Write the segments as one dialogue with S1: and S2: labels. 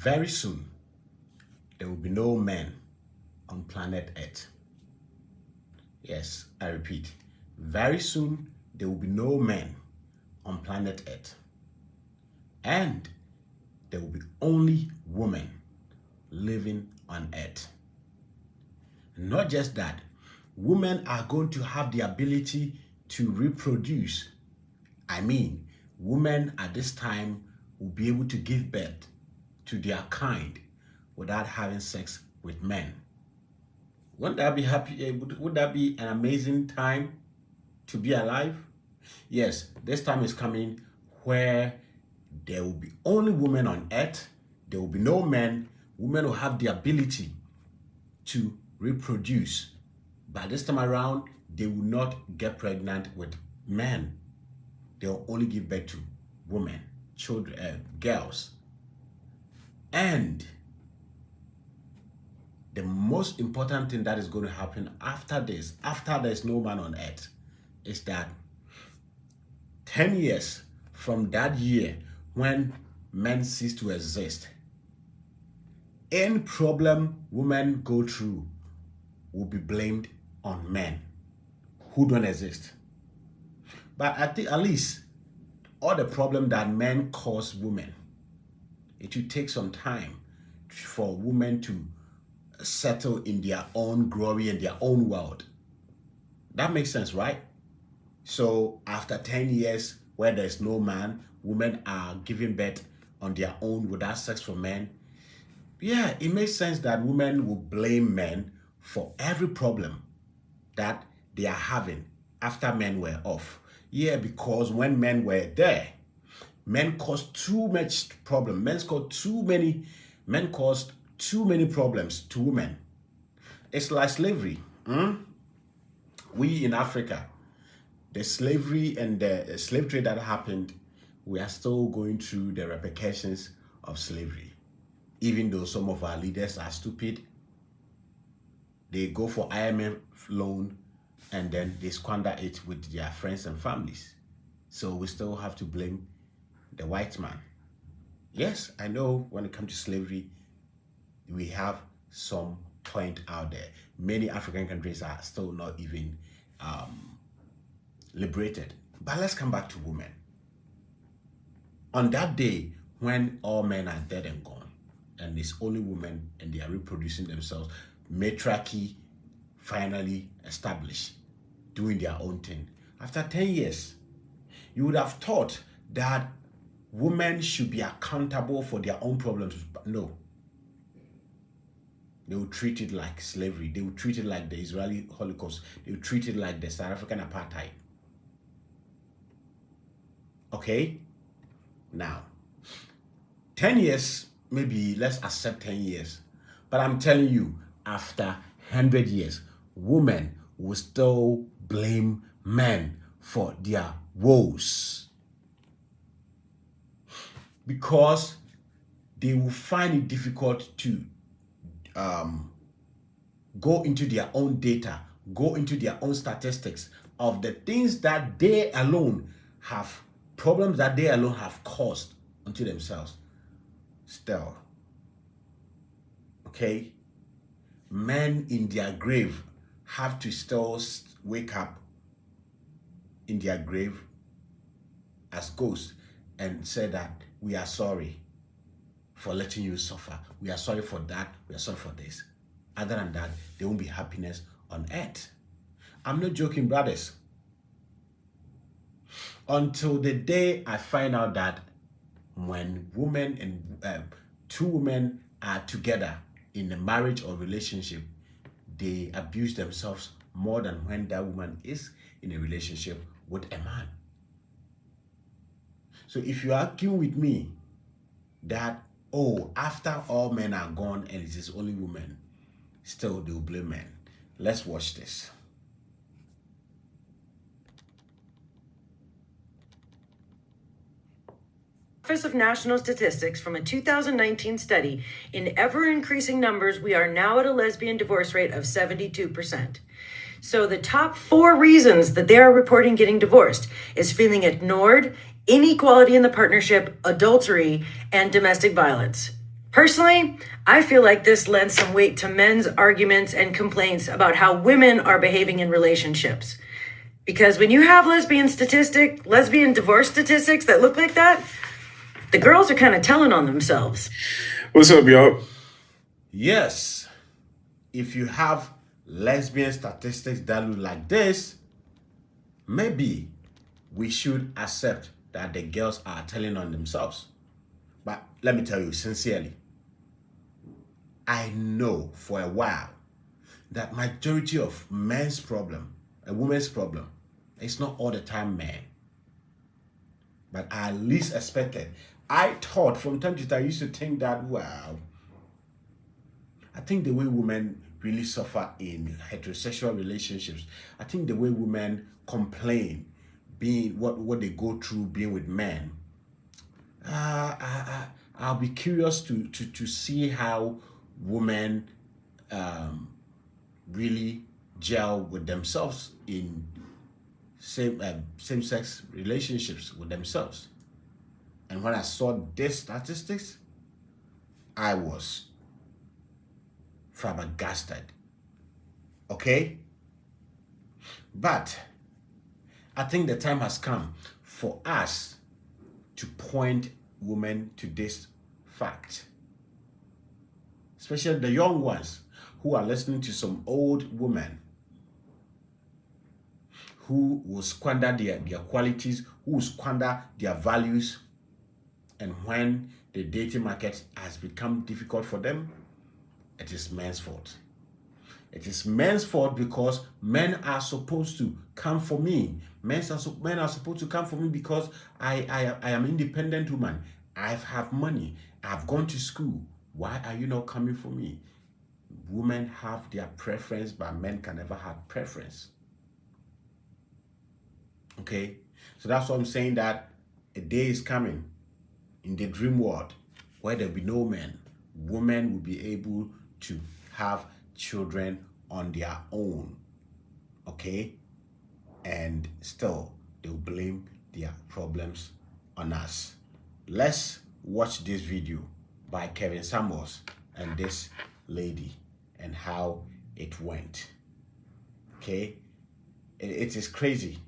S1: very soon, there will be no men on planet Earth. Yes, I repeat, very soon, there will be no men on planet Earth. And there will be only women living on Earth. Not just that, women are going to have the ability to reproduce. I mean, women at this time will be able to give birth to their kind without having sex with men. Wouldn't that be happy? Would that be an amazing time to be alive? Yes, this time is coming where there will be only women on earth. There will be no men. Women will have the ability to reproduce. But this time around, they will not get pregnant with men. They will only give birth to women, children, girls. And the most important thing that is going to happen after this, after there's no man on earth, is that 10 years from that year when men cease to exist, any problem women go through will be blamed on men who don't exist. But I think at least all the problem that men cause women, it will take some time for women to settle in their own glory and their own world. That makes sense, right? So after 10 years where there's no man, women are giving birth on their own without sex for men. Yeah, it makes sense that women will blame men for every problem that they are having after men were off. Yeah, because when men were there, men caused too much problem. Men caused too many problems to women. It's like slavery. We in Africa, the slavery and the slave trade that happened, we are still going through the repercussions of slavery. Even though some of our leaders are stupid, they go for IMF loan and then they squander it with their friends and families. So we still have to blame the white man. Yes, I know when it comes to slavery, we have some point out there. Many African countries are still not even liberated. But let's come back to women. On that day, when all men are dead and gone, and it's only women and they are reproducing themselves, matriarchy finally established, doing their own thing. After 10 years, you would have thought that women should be accountable for their own problems, but no. They will treat it like slavery. They will treat it like the Israeli Holocaust. They will treat it like the South African apartheid. Okay? Now, 10 years, maybe let's accept 10 years. But I'm telling you, after 100 years, women will still blame men for their woes. Because they will find it difficult to go into their own data, go into their own statistics of the things that they alone have, problems that they alone have caused unto themselves. Still, okay, men in their grave have to still wake up in their grave as ghosts and say that we are sorry for letting you suffer. We are sorry for that. We are sorry for this. Other than that, there won't be happiness on earth. I'm not joking, brothers. Until the day I find out that when women and two women are together in a marriage or relationship, they abuse themselves more than when that woman is in a relationship with a man. So if you argue with me that, oh, after all men are gone and it is only women, still they will blame men. Let's watch this.
S2: Office of National Statistics from a 2019 study, in ever-increasing numbers, we are now at a lesbian divorce rate of 72%. So the top 4 reasons that they are reporting getting divorced is feeling ignored, inequality in the partnership, adultery, and domestic violence. Personally, I feel like this lends some weight to men's arguments and complaints about how women are behaving in relationships. Because when you have lesbian divorce statistics that look like that, the girls are kind of telling on themselves.
S3: What's up, y'all?
S1: Yes, if you have lesbian statistics that look like this, maybe we should accept that the girls are telling on themselves. But let me tell you sincerely, I know for a while that majority of men's problem, a woman's problem, it's not all the time men. But I at least expected. I thought from time to time, I used to think that, wow, I think the way women really suffer in heterosexual relationships, I think the way women complain, being what they go through being with men, I'll be curious to see how women really gel with themselves in same-sex relationships with themselves. And when I saw these statistics, I was flabbergasted. Okay? But I think the time has come for us to point women to this fact. Especially the young ones who are listening to some old women who will squander their qualities, who will squander their values. And when the dating market has become difficult for them, it is men's fault. It is men's fault because men are supposed to come for me. Men are supposed to come for me because I am an independent woman. I have money. I've gone to school. Why are you not coming for me? Women have their preference, but men can never have preference. Okay? So that's what I'm saying, that a day is coming in the dream world where there'll be no men. Women will be able to have children on their own. Okay? And still, they'll blame their problems on us. Let's watch this video by Kevin Samuels and this lady and how it went. Okay? It is crazy.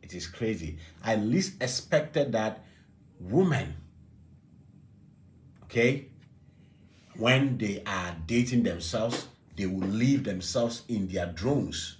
S1: It is crazy. I least expected that women, okay, when they are dating themselves, they will leave themselves in their drones.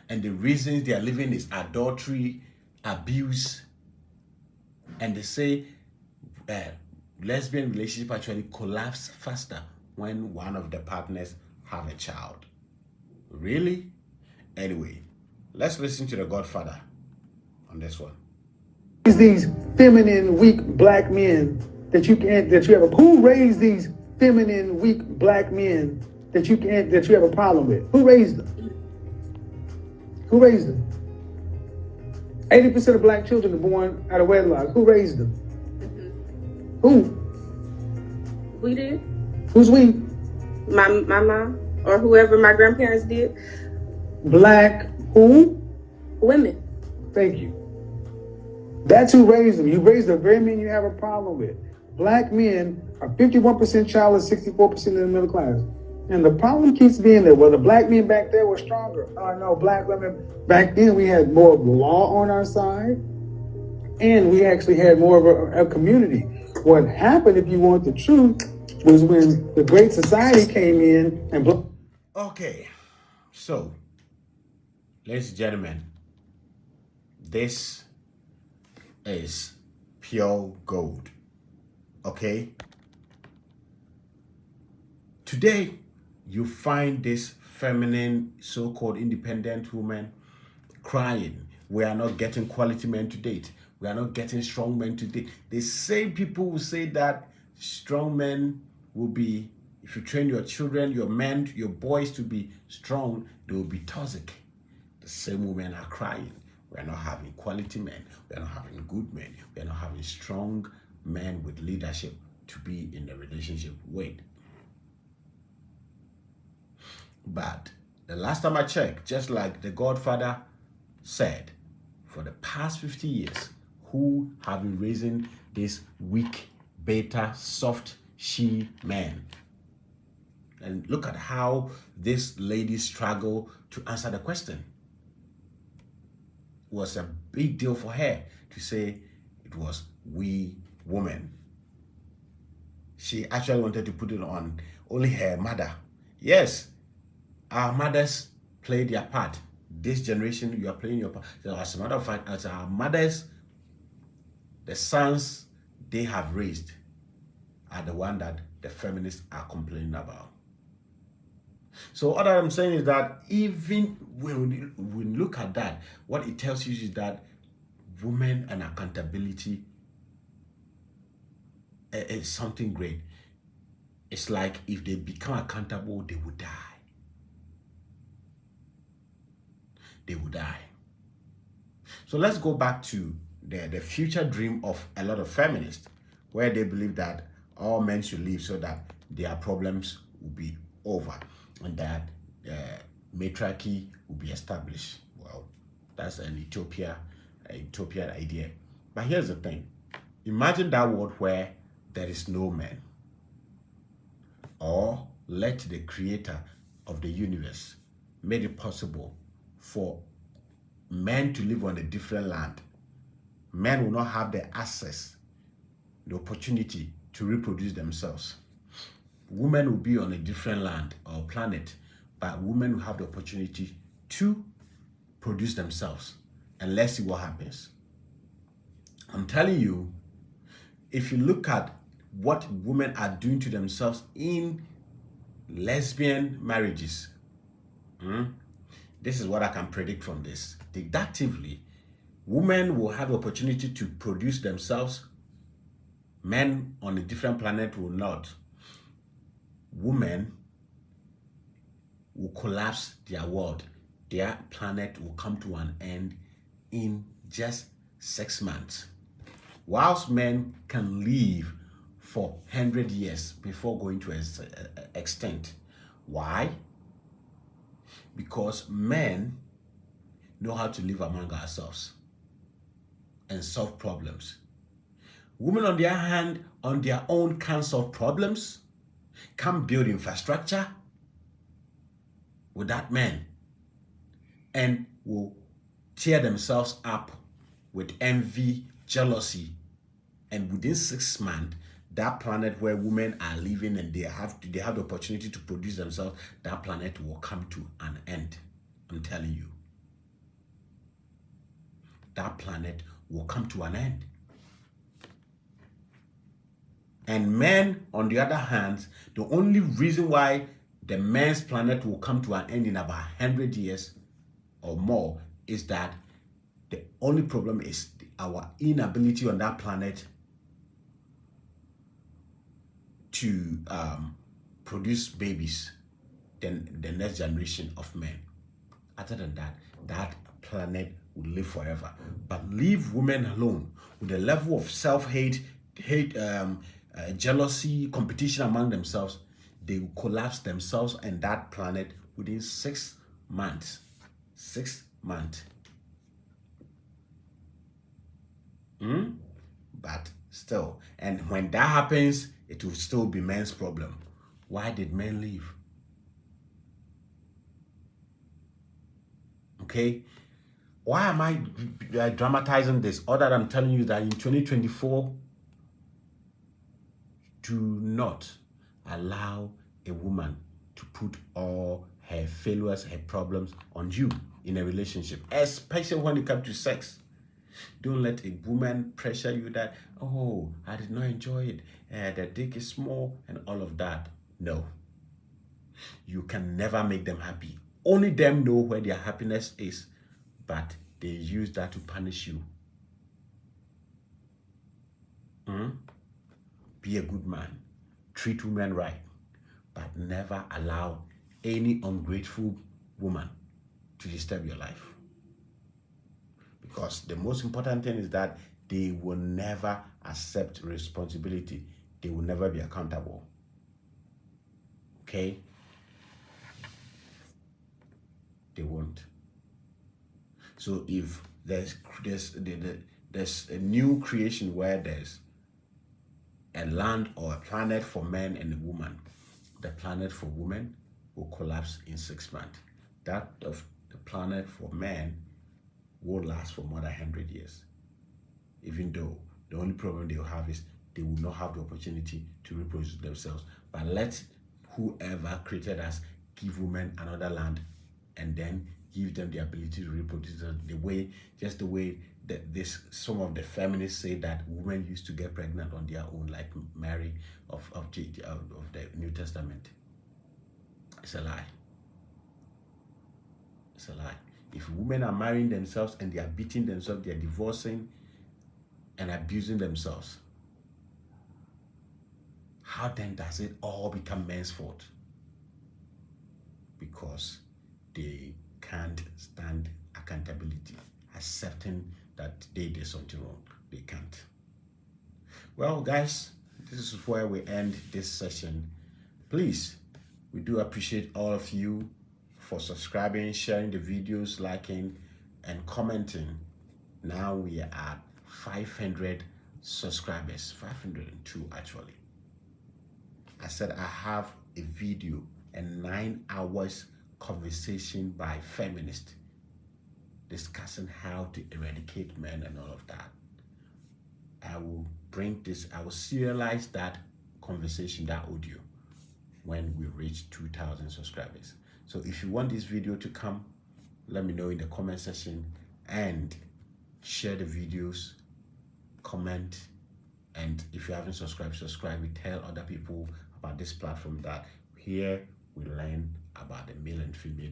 S1: And the reasons they are living is adultery, abuse. And they say lesbian relationship actually collapse faster when one of the partners have a child. Really? Anyway, let's listen to the Godfather on this one.
S4: These feminine, weak black men that you have who raised these feminine, weak black men that you have a problem with? Who raised them? Who raised them? 80% of black children are born out of wedlock. Who raised them? Who?
S5: We did.
S4: Who's we?
S5: My mom or whoever my grandparents did.
S4: Black who?
S5: Women.
S4: Thank you. That's who raised them. You raised the very men you have a problem with. Black men are 51% childless, 64% in the middle class. And the problem keeps being that, well, the black men back there were stronger. Oh, no, black women, back then we had more of the law on our side, and we actually had more of a community. What happened, if you want the truth, was when the Great Society came in and...
S1: Okay, so, ladies and gentlemen, this is pure gold. Okay? Today, you find this feminine, so-called independent woman crying. We are not getting quality men to date. We are not getting strong men to date. The same people will say that strong men will be, if you train your children, your men, your boys to be strong, they will be toxic. The same women are crying. We are not having quality men. We are not having good men. We are not having strong men with leadership to be in the relationship with. But the last time I checked, just like the Godfather said, for the past 50 years, who have been raising this weak, beta, soft, she men. And look at how this lady struggled to answer the question. It was a big deal for her to say it was we women. She actually wanted to put it on only her mother. Yes, our mothers play their part. This generation, you are playing your part. So as a matter of fact, as our mothers, the sons they have raised are the one that the feminists are complaining about. So what I'm saying is that even when we look at that, what it tells you is that women and accountability is something great. It's like if they become accountable, they will die. They will die. So let's go back to the future dream of a lot of feminists, where they believe that all men should live so that their problems will be over and that matriarchy will be established. Well, that's an utopian idea. But here's the thing. Imagine that world where there is no man. Or let the creator of the universe made it possible for men to live on a different land. Men will not have the access, the opportunity to reproduce themselves. Women will be on a different land or planet, but women will have the opportunity to produce themselves. And let's see what happens. I'm telling you, if you look at what women are doing to themselves in lesbian marriages, this is what I can predict from this. Deductively, women will have the opportunity to produce themselves. Men on a different planet will not. Women will collapse their world. Their planet will come to an end in just 6 months. Whilst men can live for 100 years before going to extinct. Why? Because men know how to live among ourselves and solve problems. Women, on the other hand, on their own can't solve problems, can't build infrastructure without men, and will tear themselves up with envy, jealousy, and within 6 months, that planet where women are living and they have the opportunity to produce themselves, that planet will come to an end. I'm telling you. That planet will come to an end. And men, on the other hand, the only reason why the men's planet will come to an end in about 100 years or more is that the only problem is our inability on that planet to produce babies, then the next generation of men. Other than that, that planet will live forever. But leave women alone with a level of self-hate, jealousy, competition among themselves. They will collapse themselves and that planet within 6 months. 6 months. But still, and when that happens, it will still be men's problem. Why did men leave? Okay? Why am I dramatizing this? Other than telling you that in 2024, do not allow a woman to put all her failures, her problems on you in a relationship, especially when it comes to sex. Don't let a woman pressure you that, oh, I did not enjoy it, the dick is small and all of that. No. You can never make them happy. Only them know where their happiness is, but they use that to punish you. Be a good man. Treat women right, but never allow any ungrateful woman to disturb your life. Because the most important thing is that they will never accept responsibility. They will never be accountable. Okay? They won't. So if there's a new creation where there's a land or a planet for men and a woman, the planet for women will collapse in 6 months. That of the planet for men will last for more than 100 years. Even though the only problem they will have is they will not have the opportunity to reproduce themselves. But let whoever created us give women another land and then give them the ability to reproduce the way that some of the feminists say that women used to get pregnant on their own, like Mary of the New Testament. It's a lie. It's a lie. If women are marrying themselves and they are beating themselves, they are divorcing and abusing themselves, how then does it all become men's fault? Because they can't stand accountability, accepting that they did something wrong. They can't. Well, guys, this is where we end this session. Please, we do appreciate all of you for subscribing, sharing the videos, liking, and commenting. Now we are at 500 subscribers, 502 actually. I said I have a video, a 9 hours conversation by feminists discussing how to eradicate men and all of that. I will serialize that conversation, that audio, when we reach 2,000 subscribers. So if you want this video to come, let me know in the comment section and share the videos, comment, and if you haven't subscribed, subscribe. We tell other people about this platform that here we learn about the male and female